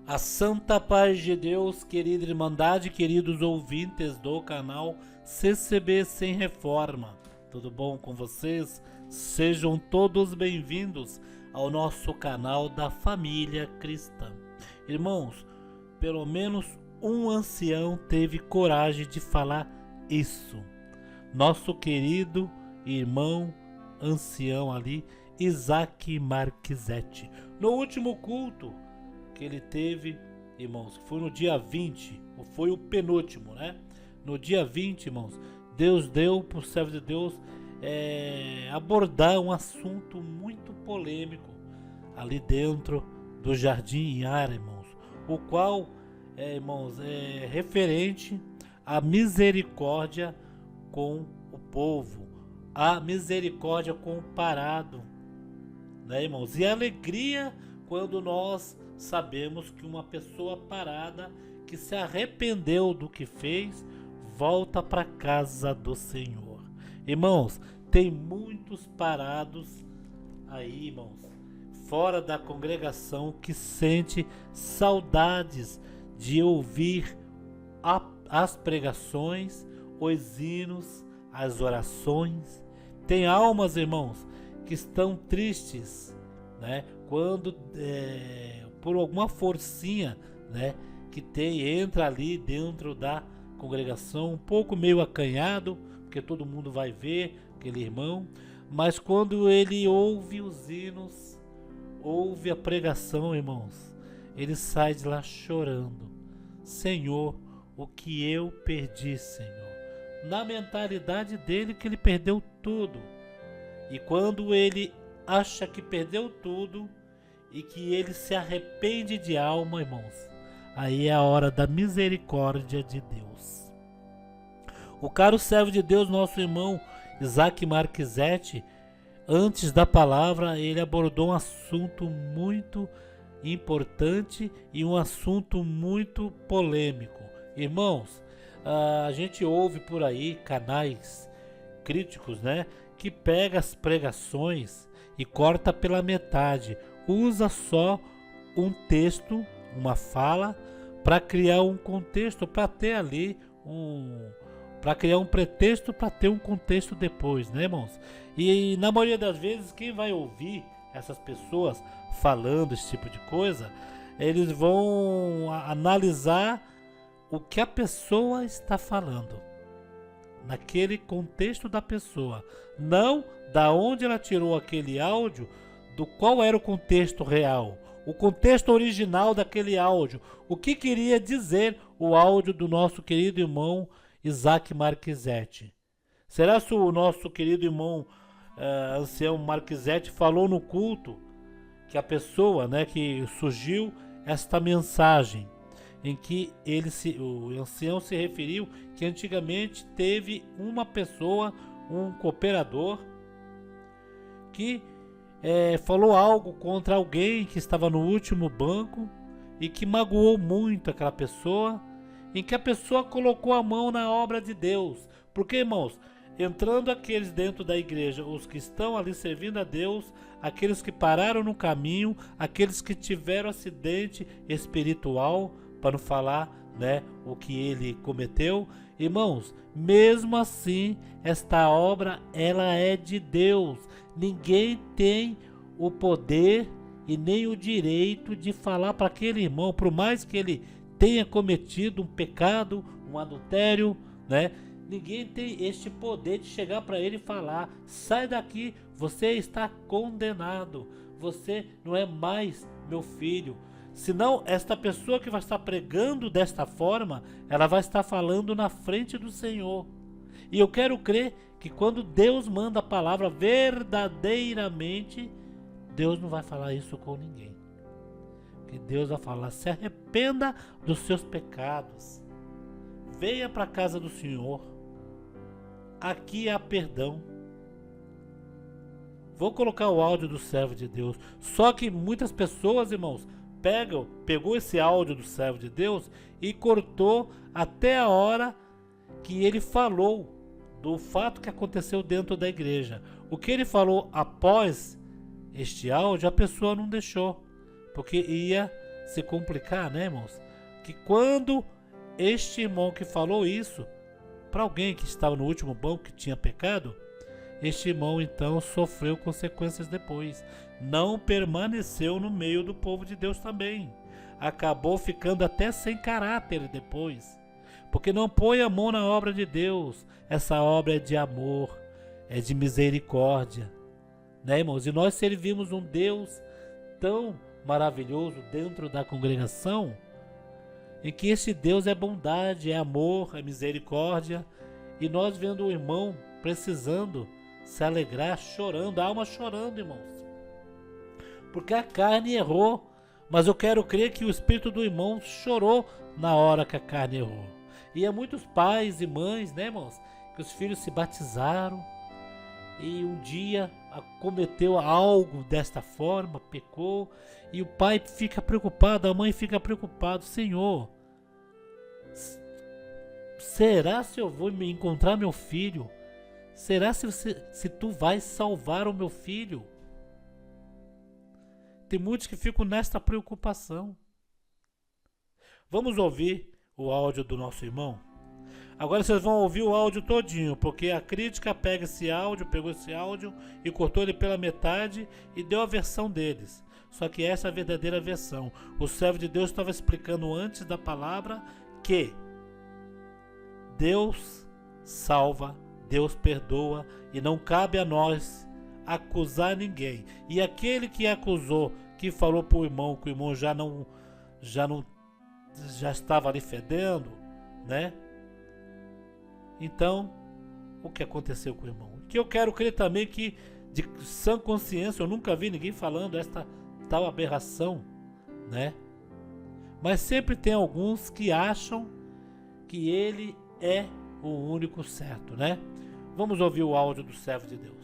A santa paz de Deus, querida Irmandade, queridos ouvintes do canal CCB Sem Reforma. Tudo bom com vocês? Sejam todos bem-vindos ao nosso canal da família cristã. Irmãos, pelo menos um ancião teve coragem de falar isso. Nosso querido irmão ancião ali, Isaac Marquezete. No último culto que ele teve, irmãos, que foi no dia 20, foi o penúltimo, né? No dia 20, irmãos, Deus deu para o servo de Deus abordar um assunto muito polêmico ali dentro do Jardim Iara, irmãos, o qual, irmãos, é referente à misericórdia com o povo, a misericórdia com o parado, né, irmãos? E a alegria quando nós sabemos que uma pessoa parada que se arrependeu do que fez volta para casa do Senhor. Irmãos, tem muitos parados aí, irmãos, fora da congregação, que sente saudades de ouvir as pregações, os hinos, as orações. Tem almas, irmãos, que estão tristes, né, quando por alguma forcinha, né, que entra ali dentro da congregação, um pouco meio acanhado, porque todo mundo vai ver aquele irmão, mas quando ele ouve os hinos, ouve a pregação, irmãos, ele sai de lá chorando. Senhor, o que eu perdi, Senhor? Na mentalidade dele, que ele perdeu tudo. E quando ele acha que perdeu tudo e que ele se arrepende de alma, irmãos, aí é a hora da misericórdia de Deus. O caro servo de Deus, nosso irmão Isaac Marquezete, antes da palavra, ele abordou um assunto muito importante e um assunto muito polêmico. Irmãos, a gente ouve por aí canais críticos, né, que pega as pregações e corta pela metade, usa só um texto, uma fala, para criar um contexto, para ter ali para criar um pretexto para ter um contexto depois, né, irmãos? E na maioria das vezes, quem vai ouvir essas pessoas falando esse tipo de coisa, eles vão analisar o que a pessoa está falando, naquele contexto da pessoa, não da onde ela tirou aquele áudio, do qual era o contexto real, o contexto original daquele áudio, o que queria dizer o áudio do nosso querido irmão Isaac Marquezete. Será que o nosso querido irmão ancião Marquezete falou no culto que a pessoa, né, que surgiu esta mensagem, em que o ancião se referiu que antigamente teve uma pessoa, um cooperador, que falou algo contra alguém que estava no último banco e que magoou muito aquela pessoa, em que a pessoa colocou a mão na obra de Deus. Porque, irmãos, entrando aqueles dentro da igreja, os que estão ali servindo a Deus, aqueles que pararam no caminho, aqueles que tiveram acidente espiritual, para não falar, né, o que ele cometeu, irmãos, mesmo assim, esta obra, ela é de Deus. Ninguém tem o poder e nem o direito de falar para aquele irmão, por mais que ele tenha cometido um pecado, um adultério, né? Ninguém tem este poder de chegar para ele e falar: sai daqui, você está condenado, você não é mais meu filho. Senão, esta pessoa que vai estar pregando desta forma, ela vai estar falando na frente do Senhor. E eu quero crer que quando Deus manda a palavra verdadeiramente, Deus não vai falar isso com ninguém. Que Deus vai falar: se arrependa dos seus pecados, venha para a casa do Senhor, aqui há perdão, Vou colocar o áudio do servo de Deus. Só que muitas pessoas, irmãos, pegou esse áudio do servo de Deus e cortou até a hora que ele falou do fato que aconteceu dentro da igreja. O que ele falou após este áudio, a pessoa não deixou, porque ia se complicar, né, irmãos? Que quando este irmão que falou isso para alguém que estava no último banco, que tinha pecado, este irmão então sofreu consequências depois. Não permaneceu no meio do povo de Deus também. Acabou ficando até sem caráter depois. Porque não põe a mão na obra de Deus. Essa obra é de amor, é de misericórdia. Né, irmãos? E nós servimos um Deus tão maravilhoso dentro da congregação, em que esse Deus é bondade, é amor, é misericórdia. E nós vendo o irmão precisando se alegrar, chorando, a alma chorando, irmãos. Porque a carne errou, mas eu quero crer que o espírito do irmão chorou na hora que a carne errou. E há muitos pais e mães, né, irmãos, que os filhos se batizaram e um dia cometeu algo desta forma, pecou, e o pai fica preocupado, a mãe fica preocupada. Senhor, será se eu vou me encontrar meu filho? Será se tu vais salvar o meu filho? Tem muitos que ficam nesta preocupação. Vamos ouvir o áudio do nosso irmão? Agora vocês vão ouvir o áudio todinho, porque a crítica pegou esse áudio e cortou ele pela metade e deu a versão deles. Só que essa é a verdadeira versão. O servo de Deus estava explicando antes da palavra que Deus salva, Deus perdoa e não cabe a nós acusar ninguém. E aquele que acusou, que falou para o irmão que o irmão já estava ali fedendo, né? Então, o que aconteceu com o irmão? Que eu quero crer também que, de sã consciência, eu nunca vi ninguém falando esta tal aberração, né? Mas sempre tem alguns que acham que ele é o único certo, né? Vamos ouvir o áudio do servo de Deus.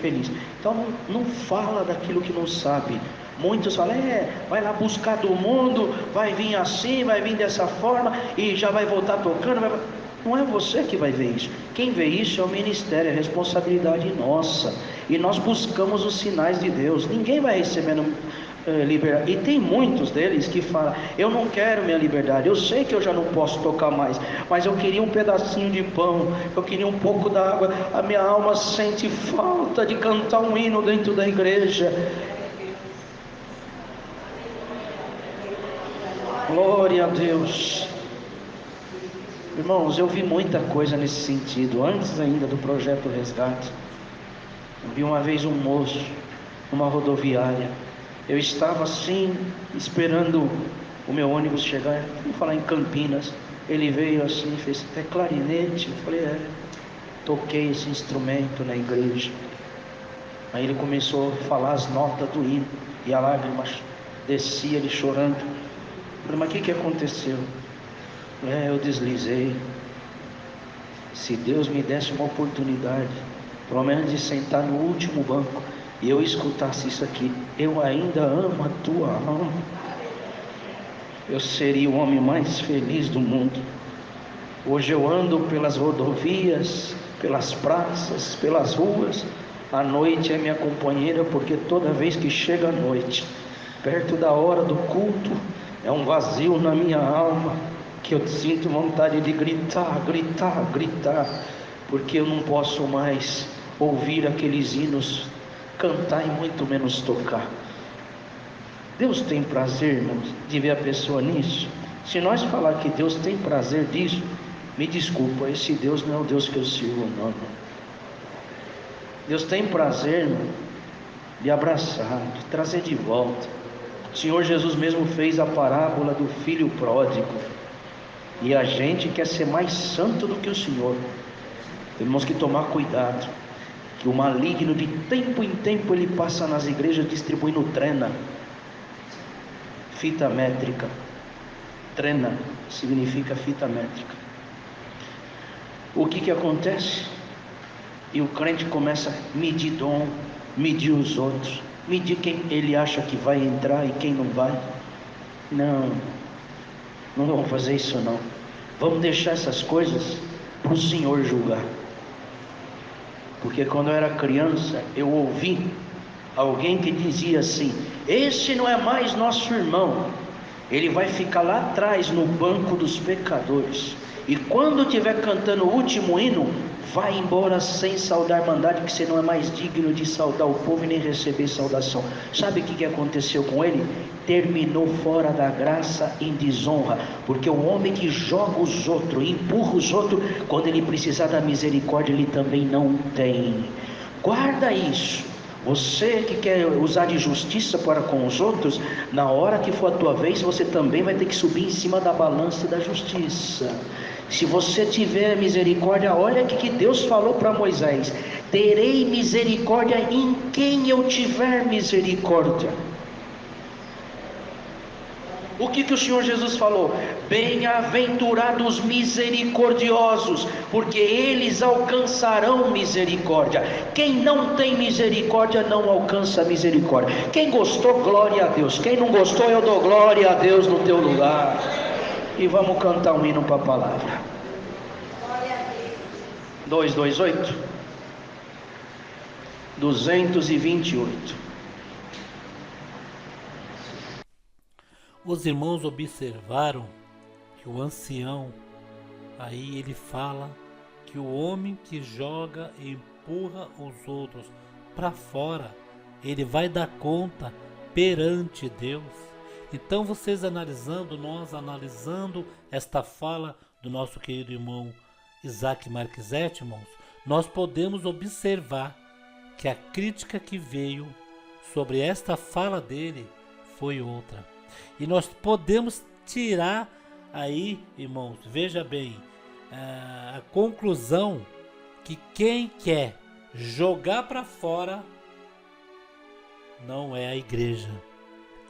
Feliz. Então não fala daquilo que não sabe. Muitos falam, vai lá buscar do mundo, vai vir assim, vai vir dessa forma e já vai voltar tocando. Não é você que vai ver isso. Quem vê isso é o ministério, é responsabilidade nossa. E nós buscamos os sinais de Deus. Ninguém vai recebendo liberdade. E tem muitos deles que falam, eu não quero minha liberdade, eu sei que eu já não posso tocar mais, mas eu queria um pedacinho de pão, eu queria um pouco d'água. A minha alma sente falta de cantar um hino dentro da igreja. Glória a Deus. Irmãos, eu vi muita coisa nesse sentido, antes ainda do projeto Resgate. Eu vi uma vez um moço numa rodoviária. Eu estava assim, esperando o meu ônibus chegar, vamos falar em Campinas. Ele veio assim, fez até clarinete. Eu falei, toquei esse instrumento na igreja. Aí ele começou a falar as notas do hino, e a lágrima descia, ele chorando. Eu falei, mas o que aconteceu? Eu deslizei. Se Deus me desse uma oportunidade, pelo menos de sentar no último banco, e eu escutasse isso aqui, eu ainda amo a tua alma, eu seria o homem mais feliz do mundo. Hoje eu ando pelas rodovias, pelas praças, pelas ruas. A noite é minha companheira, porque toda vez que chega a noite, perto da hora do culto, é um vazio na minha alma, que eu sinto vontade de gritar, porque eu não posso mais ouvir aqueles hinos, cantar e muito menos tocar. Deus tem prazer, irmãos, de ver a pessoa nisso. Se nós falar que Deus tem prazer disso, me desculpa, esse Deus não é o Deus que eu sirvo, não. Deus tem prazer, irmão, de abraçar, de trazer de volta. O Senhor Jesus mesmo fez a parábola do filho pródigo, e a gente quer ser mais santo do que o Senhor. Temos que tomar cuidado, que o maligno de tempo em tempo ele passa nas igrejas distribuindo trena, fita métrica. Trena significa fita métrica. O que acontece? E o crente começa a medir dom, medir os outros, medir quem ele acha que vai entrar e quem não vai. Não, não vamos fazer isso não. Vamos deixar essas coisas para o Senhor julgar. Porque quando eu era criança, eu ouvi alguém que dizia assim: esse não é mais nosso irmão, ele vai ficar lá atrás no banco dos pecadores, e quando estiver cantando o último hino, vai embora sem saudar a irmandade, que você não é mais digno de saudar o povo e nem receber saudação. Sabe o que aconteceu com ele? Terminou fora da graça em desonra, porque o homem que joga os outros, empurra os outros, quando ele precisar da misericórdia, ele também não tem. Guarda isso. Você que quer usar de justiça para com os outros, na hora que for a tua vez, você também vai ter que subir em cima da balança da justiça. Se você tiver misericórdia, olha o que Deus falou para Moisés: terei misericórdia em quem eu tiver misericórdia. O que o Senhor Jesus falou? Bem-aventurados misericordiosos, porque eles alcançarão misericórdia. Quem não tem misericórdia não alcança misericórdia. Quem gostou, glória a Deus. Quem não gostou, eu dou glória a Deus no teu lugar. E vamos cantar um hino para a palavra. 228 228. Os irmãos observaram que o ancião, aí ele fala que o homem que joga e empurra os outros para fora, ele vai dar conta perante Deus. Então vocês analisando, nós analisando esta fala do nosso querido irmão Isaac Marquezete, irmãos, nós podemos observar que a crítica que veio sobre esta fala dele foi outra. E nós podemos tirar aí, irmãos, veja bem, a conclusão que quem quer jogar para fora não é a igreja,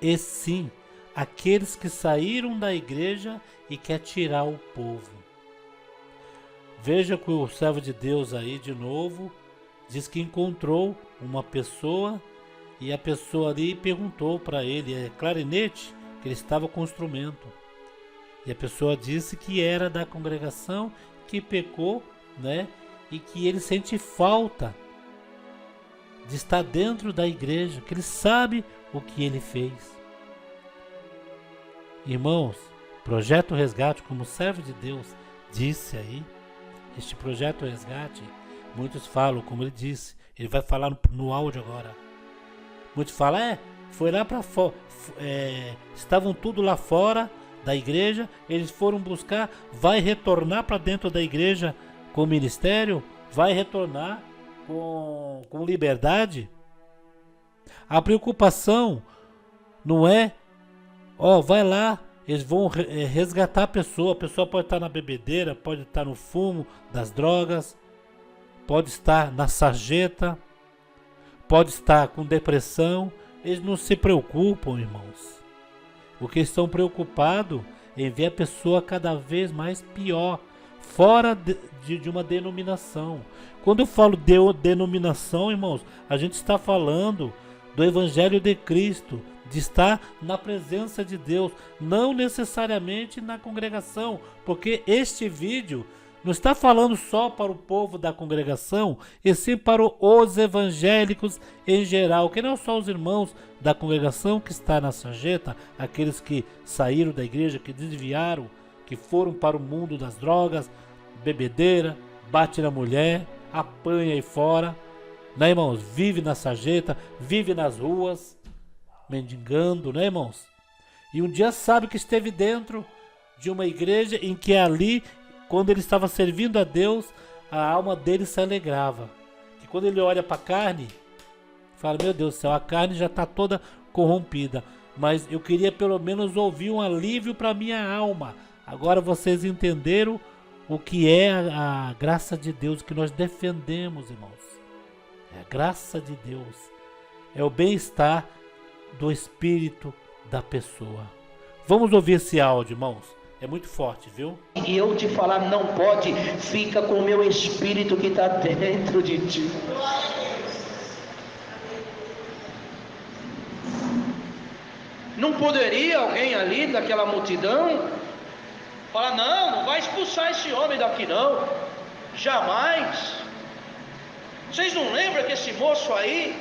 e sim aqueles que saíram da igreja e quer tirar o povo. Veja que o servo de Deus aí de novo diz que encontrou uma pessoa e a pessoa ali perguntou para ele, é clarinete, que ele estava com o instrumento. E a pessoa disse que era da congregação, que pecou, né? E que ele sente falta de estar dentro da igreja, que ele sabe o que ele fez. Irmãos, Projeto Resgate, como o servo de Deus disse aí, este Projeto Resgate, muitos falam, como ele disse, ele vai falar no áudio agora. Muitos falam, foi lá para fora, estavam tudo lá fora da igreja, eles foram buscar, vai retornar para dentro da igreja com ministério, vai retornar com liberdade. A preocupação não é, vai lá, eles vão resgatar a pessoa pode estar na bebedeira, pode estar no fumo das drogas, pode estar na sarjeta, pode estar com depressão. Eles não se preocupam, irmãos. O que estão preocupados em ver a pessoa cada vez mais pior, fora de uma denominação. Quando eu falo de denominação, irmãos, a gente está falando do Evangelho de Cristo, de estar na presença de Deus, não necessariamente na congregação, porque este vídeo não está falando só para o povo da congregação, e sim para os evangélicos em geral, que não só os irmãos da congregação que está na sarjeta, aqueles que saíram da igreja, que desviaram, que foram para o mundo das drogas, bebedeira, bate na mulher, apanha aí fora, né, irmãos? Vive na sarjeta, vive nas ruas, mendigando, né, irmãos? E um dia sabe que esteve dentro de uma igreja em que ali, quando ele estava servindo a Deus, a alma dele se alegrava. E quando ele olha para a carne, fala, meu Deus do céu, a carne já está toda corrompida, mas eu queria pelo menos ouvir um alívio para minha alma. Agora vocês entenderam o que é a graça de Deus que nós defendemos, irmãos. É a graça de Deus, é o bem-estar do espírito da pessoa. Vamos ouvir esse áudio, irmãos. É muito forte, viu? E eu te falar, não pode, fica com o meu espírito que está dentro de ti. Não poderia alguém ali daquela multidão falar: não, não vai expulsar esse homem daqui não, jamais. Vocês não lembram que esse moço aí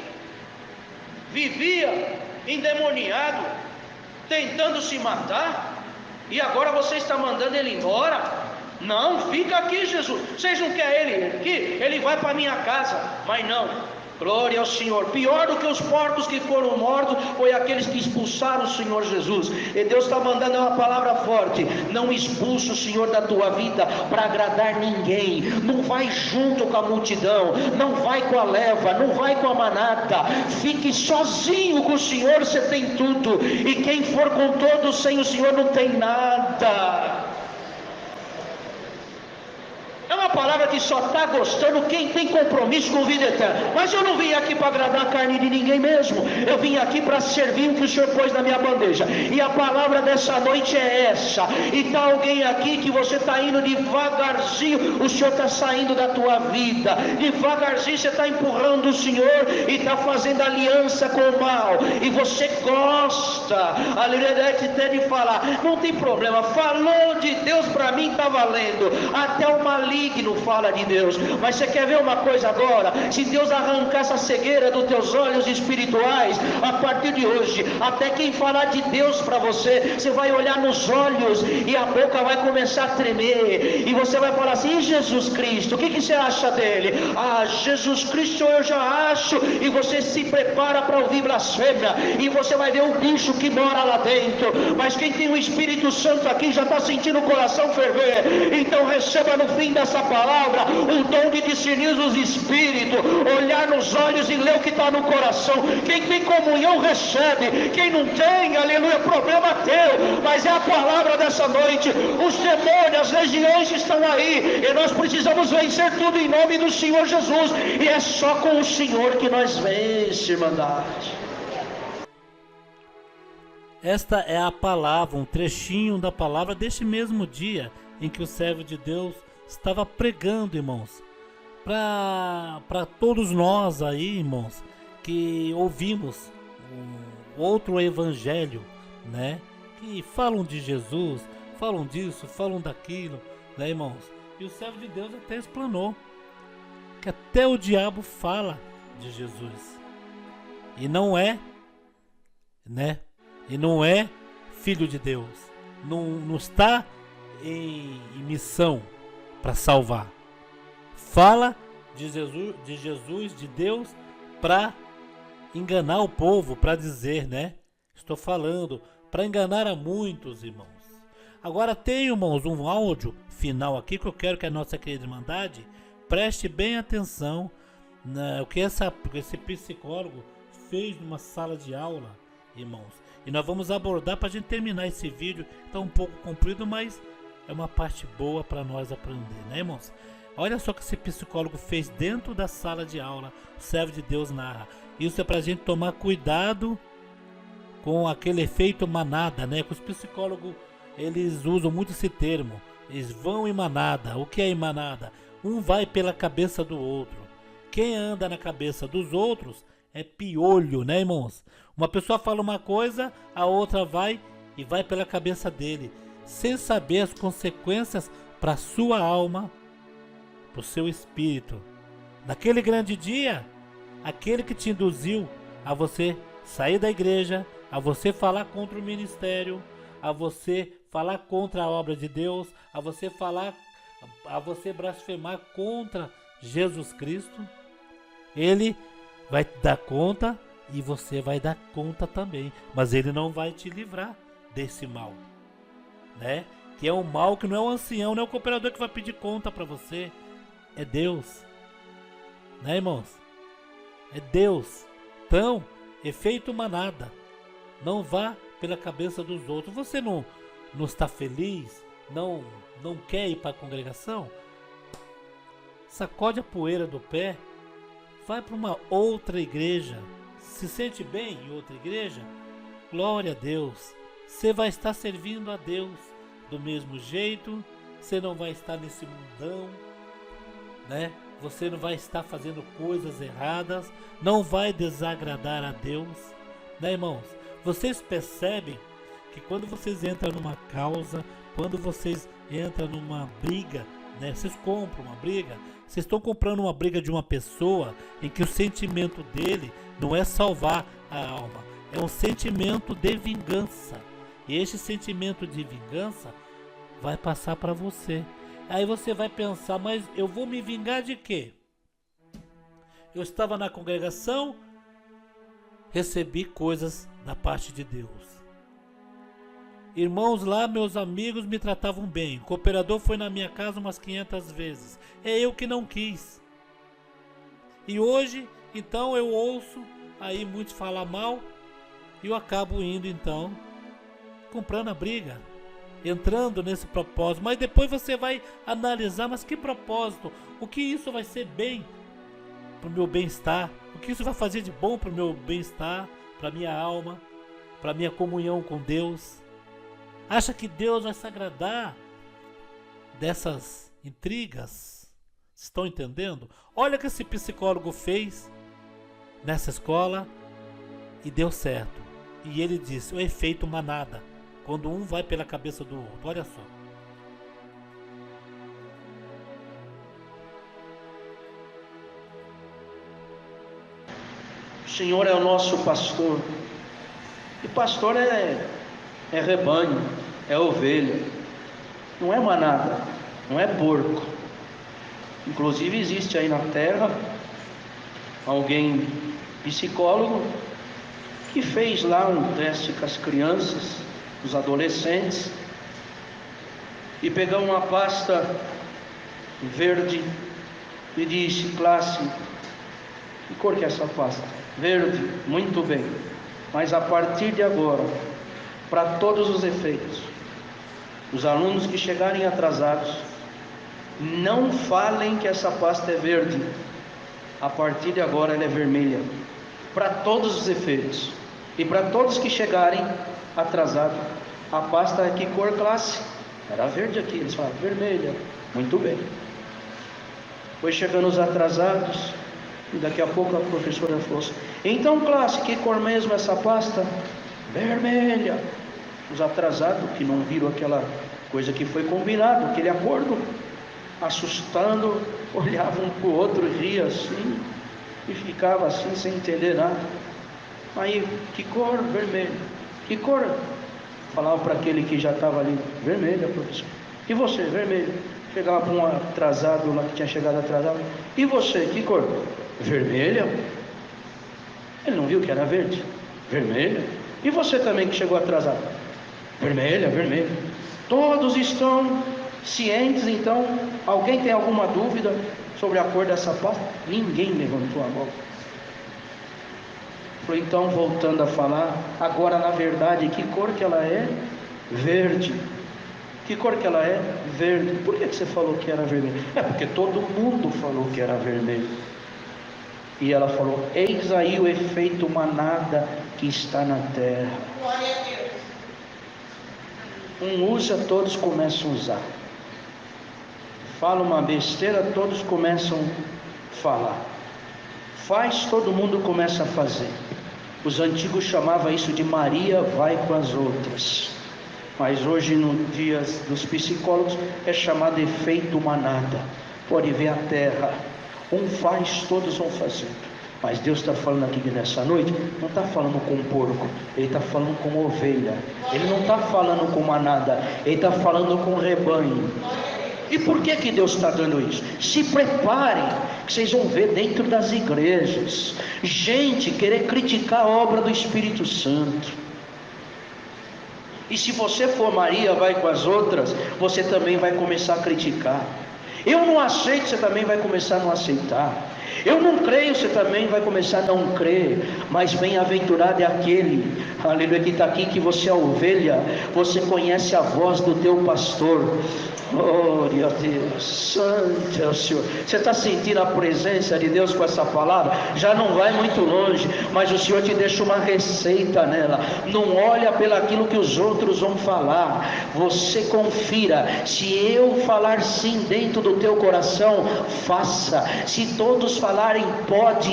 vivia endemoniado, tentando se matar, e agora você está mandando ele embora? Não, fica aqui, Jesus. Vocês não querem ele aqui? Ele vai para minha casa. Mas não, glória ao Senhor. Pior do que os porcos que foram mortos foi aqueles que expulsaram o Senhor Jesus. E Deus está mandando uma palavra forte: não expulsa o Senhor da tua vida para agradar ninguém. Não vai junto com a multidão, não vai com a leva, não vai com a manada. Fique sozinho com o Senhor, você tem tudo. E quem for com todos sem o Senhor não tem nada. É uma palavra que só está gostando quem tem compromisso com vida eterna. Mas eu não vim aqui para agradar a carne de ninguém mesmo. Eu vim aqui para servir o que o Senhor pôs na minha bandeja. E a palavra dessa noite é essa. E está alguém aqui que você está indo devagarzinho, o Senhor está saindo da tua vida. Devagarzinho você está empurrando o Senhor e está fazendo aliança com o mal. E você gosta, aleluia, até de falar. Não tem problema, falou de Deus para mim, está valendo. Até o maligno fala de Deus. Mas você quer ver uma coisa agora? Se Deus arrancar essa cegueira dos teus olhos espirituais, a partir de hoje, até quem falar de Deus para você, você vai olhar nos olhos e a boca vai começar a tremer, e você vai falar assim: e Jesus Cristo, o que você acha dele? Ah, Jesus Cristo eu já acho. E você se prepara para ouvir blasfêmia, e você vai ver o bicho que mora lá dentro. Mas quem tem o Espírito Santo aqui já está sentindo o coração ferver. Então receba no fim dessa palavra o dom de discernir os espíritos, olhar nos olhos e ler o que está no coração. Quem tem comunhão recebe, quem não tem, aleluia, problema teu. Mas é a palavra dessa noite. Os demônios, as legiões estão aí, e nós precisamos vencer tudo em nome do Senhor Jesus. E é só com o Senhor que nós vencemos, irmandade. Esta é a palavra, um trechinho da palavra deste mesmo dia em que o servo de Deus estava pregando, irmãos, para todos nós aí, irmãos, que ouvimos outro evangelho, né, que falam de Jesus, falam disso, falam daquilo, né, irmãos, e o servo de Deus até explanou que até o diabo fala de Jesus, e não é, né, e não é filho de Deus, não está em missão para salvar. Fala de Jesus, de Deus, para enganar o povo, para dizer, né? Estou falando para enganar a muitos, irmãos. Agora tem, irmãos, um áudio final aqui que eu quero que a nossa querida irmandade preste bem atenção o que esse psicólogo fez numa sala de aula, irmãos. E nós vamos abordar para a gente terminar esse vídeo. Está um pouco comprido, mas é uma parte boa para nós aprender, né, irmãos? Olha só o que esse psicólogo fez dentro da sala de aula. O servo de Deus narra. Isso é para a gente tomar cuidado com aquele efeito manada, né? Que os psicólogos, eles usam muito esse termo. Eles vão em manada. O que é em manada? Um vai pela cabeça do outro. Quem anda na cabeça dos outros é piolho, né, irmãos? Uma pessoa fala uma coisa, a outra vai e vai pela cabeça dele, sem saber as consequências para sua alma, para o seu espírito. Naquele grande dia, aquele que te induziu a você sair da igreja, a você falar contra o ministério, a você falar contra a obra de Deus, a você blasfemar contra Jesus Cristo, ele vai dar conta e você vai dar conta também, mas ele não vai te livrar desse mal, né? Que é um mal que não é o ancião, não é o cooperador que vai pedir conta para você, é Deus, né, irmãos? É Deus. Então, efeito manada, não vá pela cabeça dos outros. Você não está feliz, não quer ir para a congregação? Sacode a poeira do pé, vai para uma outra igreja. Se sente bem em outra igreja? Glória a Deus. Você vai estar servindo a Deus do mesmo jeito. Você não vai estar nesse mundão, né? Você não vai estar fazendo coisas erradas. Não vai desagradar a Deus, né, irmãos? Vocês percebem que quando vocês entram numa causa, quando vocês entram numa briga, né? Vocês compram uma briga, vocês estão comprando uma briga de uma pessoa em que o sentimento dele não é salvar a alma, é um sentimento de vingança. E este sentimento de vingança vai passar para você. Aí você vai pensar, mas eu vou me vingar de quê? Eu estava na congregação, recebi coisas da parte de Deus. Irmãos lá, meus amigos, me tratavam bem. O cooperador foi na minha casa umas 500 vezes. É eu que não quis. E hoje, então, eu ouço aí muitos falar mal e eu acabo indo, então, comprando a briga, entrando nesse propósito. Mas depois você vai analisar, mas que propósito? O que isso vai ser bem para o meu bem-estar? O que isso vai fazer de bom para o meu bem-estar, para a minha alma, para a minha comunhão com Deus? Acha que Deus vai se agradar dessas intrigas? Estão entendendo? Olha o que esse psicólogo fez nessa escola e deu certo. E ele disse, o efeito manada, quando um vai pela cabeça do outro. Olha só. O Senhor é o nosso pastor. E pastor é rebanho, é ovelha. Não é manada, não é porco. Inclusive existe aí na terra alguém psicólogo que fez lá um teste com as crianças, os adolescentes, e pegou uma pasta verde e disse, classe, que cor que é essa pasta? Verde, muito bem, mas a partir de agora, para todos os efeitos, os alunos que chegarem atrasados, não falem que essa pasta é verde, a partir de agora ela é vermelha, para todos os efeitos. E para todos que chegarem atrasados, a pasta é que cor, classe? Era verde aqui, eles falaram vermelha, muito bem. Foi chegando os atrasados, e daqui a pouco a professora falou assim, então classe, que cor mesmo essa pasta? Vermelha. Os atrasados que não viram aquela coisa que foi combinado, aquele acordo, assustando, olhavam um para o outro, ria assim, e ficava assim sem entender nada. Aí, que cor? Vermelho. Que cor? Falava para aquele que já estava ali, vermelha, professor. E você? Vermelho. Chegava para um atrasado lá que tinha chegado atrasado, e você? Que cor? Vermelha. Ele não viu que era verde? Vermelha. E você também que chegou atrasado? Vermelha, vermelha. Todos estão cientes, então? Alguém tem alguma dúvida sobre a cor dessa pasta? Ninguém levantou a mão. Então, voltando a falar, agora na verdade, que cor que ela é? Verde. Que cor que ela é? Verde. Por que você falou que era vermelho? É porque todo mundo falou que era vermelho. E ela falou, eis aí o efeito manada que está na terra. Glória a Deus. Um usa, todos começam a usar. Fala uma besteira, todos começam a falar. Faz, todo mundo começa a fazer. Os antigos chamavam isso de Maria vai com as outras. Mas hoje, no dia dos psicólogos, é chamado efeito manada. Pode ver a terra. Um faz, todos vão fazendo. Mas Deus está falando aqui nessa noite, não está falando com porco, Ele está falando com ovelha. Ele não está falando com manada, Ele está falando com rebanho. E por que Deus está dando isso? Se preparem, que vocês vão ver dentro das igrejas gente querer criticar a obra do Espírito Santo. E se você for Maria vai com as outras, você também vai começar a criticar. Eu não aceito, você também vai começar a não aceitar. Eu não creio, você também vai começar a não crer. Mas bem-aventurado é aquele, aleluia, que está aqui, que você é ovelha, você conhece a voz do teu pastor. Glória a Deus, santo é o Senhor. Você está sentindo a presença de Deus com essa palavra? Já não vai muito longe, mas o Senhor te deixa uma receita nela. Não olha pelaquilo que os outros vão falar. Você confira. Se eu falar sim dentro do teu coração, faça. Se todos falarem pode.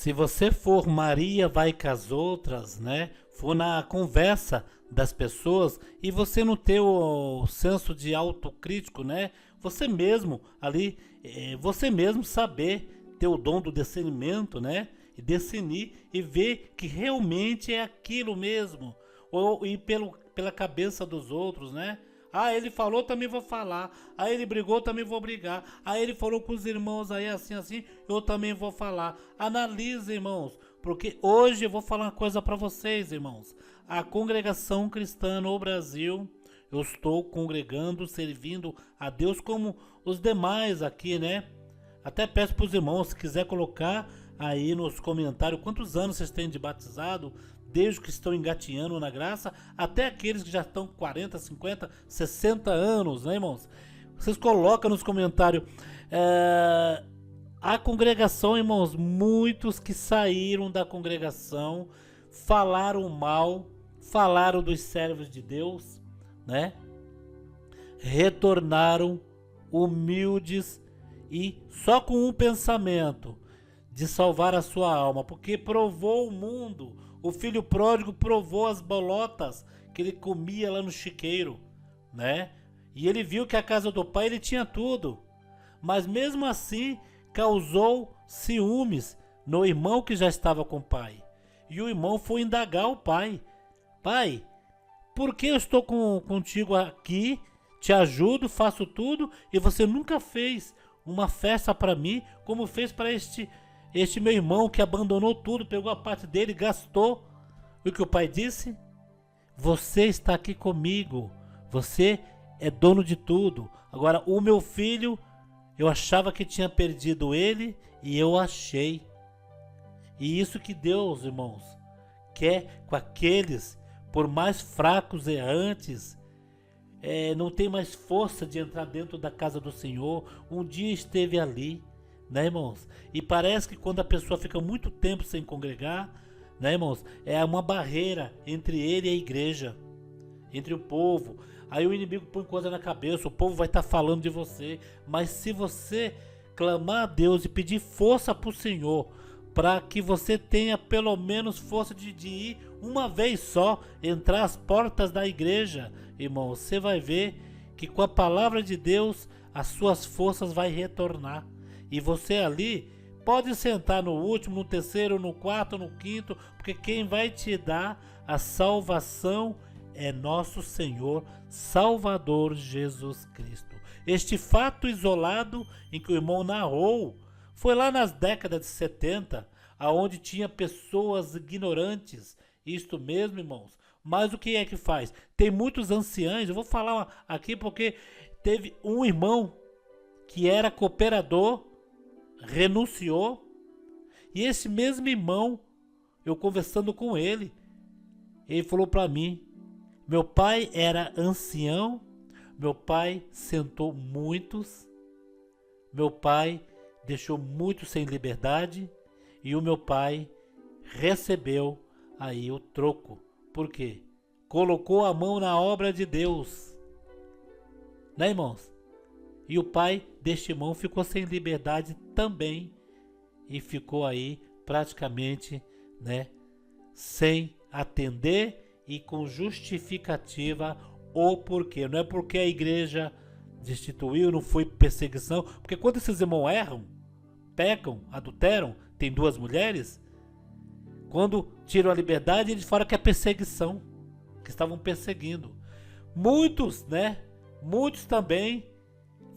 Se você for Maria vai com as outras, né? For na conversa das pessoas e você não ter o senso de autocrítico, né? Você mesmo ali, você mesmo saber ter o dom do discernimento, né? E discernir e ver que realmente é aquilo mesmo. Ou ir pela cabeça dos outros, né? Ah, ele falou, também vou falar. Ah, ele brigou, também vou brigar. Ah, ele falou com os irmãos aí assim, assim, eu também vou falar. Analise, irmãos, porque hoje eu vou falar uma coisa para vocês, irmãos. A congregação cristã no Brasil, eu estou congregando, servindo a Deus como os demais aqui, né? Até peço para os irmãos, se quiser colocar aí nos comentários quantos anos vocês têm de batizado, desde que estão engatinhando na graça, até aqueles que já estão com 40, 50, 60 anos, né, irmãos? Vocês colocam nos comentários. A congregação, irmãos, muitos que saíram da congregação, falaram mal, falaram dos servos de Deus, né? Retornaram humildes e só com um pensamento de salvar a sua alma, porque provou o mundo. O filho pródigo provou as bolotas que ele comia lá no chiqueiro, né? E ele viu que a casa do pai ele tinha tudo, mas mesmo assim causou ciúmes no irmão que já estava com o pai. E o irmão foi indagar o pai: pai, por que eu estou contigo aqui, te ajudo, faço tudo, e você nunca fez uma festa para mim, como fez para este meu irmão que abandonou tudo, pegou a parte dele, gastou. E o que o pai disse? Você está aqui comigo, você é dono de tudo. Agora o meu filho, eu achava que tinha perdido ele e eu achei. E isso que Deus, irmãos, quer com aqueles, por mais fracos e errantes, não tem mais força de entrar dentro da casa do Senhor. Um dia esteve ali, né, irmãos? E parece que quando a pessoa fica muito tempo sem congregar, né, irmãos, é uma barreira entre ele e a igreja, entre o povo. Aí o inimigo põe coisa na cabeça, o povo vai estar falando de você. Mas se você clamar a Deus e pedir força para o Senhor, para que você tenha pelo menos força de ir uma vez só, entrar às portas da igreja, irmão, você vai ver que com a palavra de Deus as suas forças vai retornar. E você ali pode sentar no último, no terceiro, no quarto, no quinto, porque quem vai te dar a salvação é nosso Senhor Salvador Jesus Cristo. Este fato isolado em que o irmão narrou foi lá nas décadas de 70, aonde tinha pessoas ignorantes. Isto mesmo, irmãos. Mas o que é que faz? Tem muitos anciãos, eu vou falar aqui porque teve um irmão que era cooperador, renunciou, e esse mesmo irmão, eu conversando com ele falou para mim: meu pai era ancião, meu pai sentou muitos, meu pai deixou muitos sem liberdade, e o meu pai recebeu aí o troco. Por quê? Colocou a mão na obra de Deus, né, irmãos? E o pai deste irmão ficou sem liberdade também, e ficou aí praticamente, né, sem atender e com justificativa o porquê. Não é porque a igreja destituiu, não foi perseguição, porque quando esses irmãos erram, pecam, adulteram, tem duas mulheres, quando tiram a liberdade, eles falam que é perseguição, que estavam perseguindo. Muitos, né? Muitos também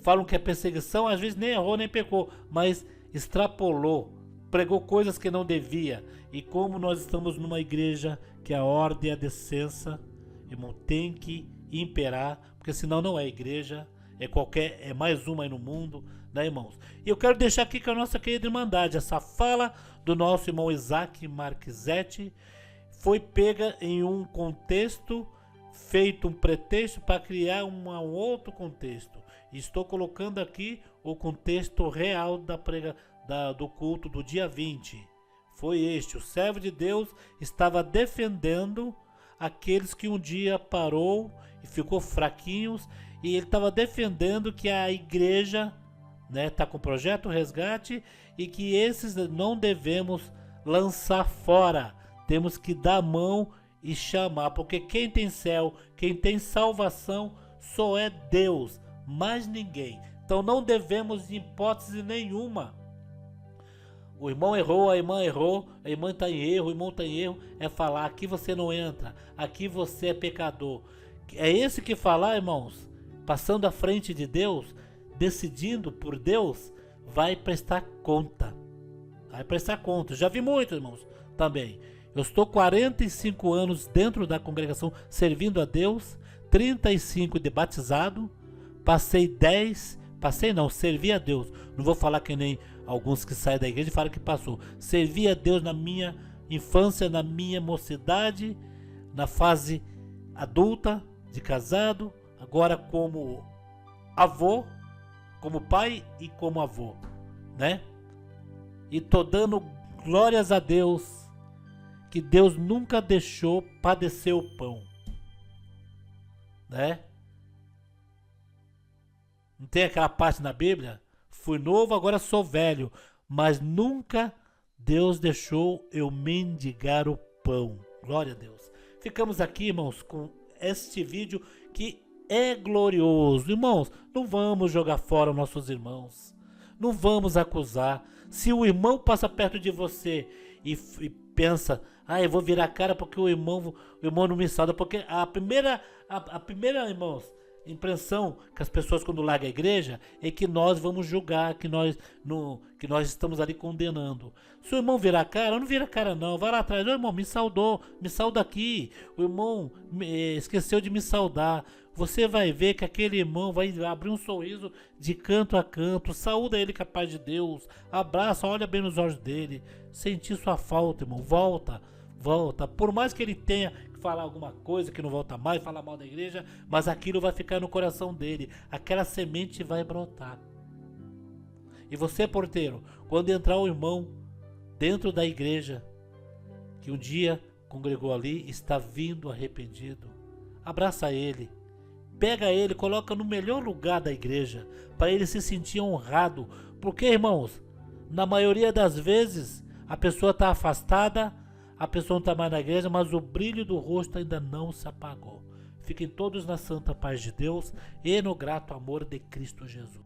falam que é perseguição, às vezes nem errou, nem pecou, mas extrapolou, pregou coisas que não devia. E como nós estamos numa igreja que a ordem e a decência, irmão, tem que imperar, porque senão não é igreja, é mais uma aí no mundo, né, irmãos? E eu quero deixar aqui com a nossa querida Irmandade, essa fala do nosso irmão Isaac Marquisetti foi pega em um contexto, feito um pretexto para criar um outro contexto. Estou colocando aqui o contexto real do culto do dia 20. Foi este: o servo de Deus estava defendendo aqueles que um dia parou e ficou fraquinhos, e ele estava defendendo que a igreja, né, tá com o projeto Resgate, e que esses não devemos lançar fora, temos que dar a mão e chamar, porque quem tem céu, quem tem salvação, só é Deus, mais ninguém. Então não devemos, em hipótese nenhuma, o irmão errou, a irmã errou, a irmã está em erro, o irmão está em erro, é falar, aqui você não entra, aqui você é pecador. É esse que falar, irmãos, passando à frente de Deus, decidindo por Deus, vai prestar conta. Vai prestar conta. Já vi muito, irmãos, também. Eu estou 45 anos dentro da congregação servindo a Deus, 35 de batizado, servi a Deus. Não vou falar que nem alguns que saem da igreja e falam que passou. Servi a Deus na minha infância, na minha mocidade, na fase adulta, de casado, agora como avô, como pai e como avô, né? E tô dando glórias a Deus, que Deus nunca deixou padecer o pão, né? Não tem aquela parte na Bíblia? Fui novo, agora sou velho, mas nunca Deus deixou eu mendigar o pão. Glória a Deus. Ficamos aqui, irmãos, com este vídeo que é glorioso. Irmãos, não vamos jogar fora nossos irmãos. Não vamos acusar. Se o irmão passa perto de você e pensa, eu vou virar a cara porque o irmão não me sauda, porque a primeira, irmãos, impressão que as pessoas quando largam a igreja é que nós vamos julgar, que nós estamos ali condenando. Se o irmão virar a cara, não vira a cara não, vai lá atrás, o irmão me saudou, me sauda aqui, o irmão esqueceu de me saudar. Você vai ver que aquele irmão vai abrir um sorriso de canto a canto, saúda ele com a paz de Deus, abraça, olha bem nos olhos dele, sentir sua falta, irmão, volta, por mais que ele tenha que falar alguma coisa que não volta mais, falar mal da igreja, mas aquilo vai ficar no coração dele, aquela semente vai brotar. E você, porteiro, quando entrar o irmão dentro da igreja, que um dia congregou ali, está vindo arrependido, abraça ele, pega ele, coloca no melhor lugar da igreja, para ele se sentir honrado, porque, irmãos, na maioria das vezes, a pessoa está afastada, a pessoa não está mais na igreja, mas o brilho do rosto ainda não se apagou. Fiquem todos na santa paz de Deus e no grato amor de Cristo Jesus.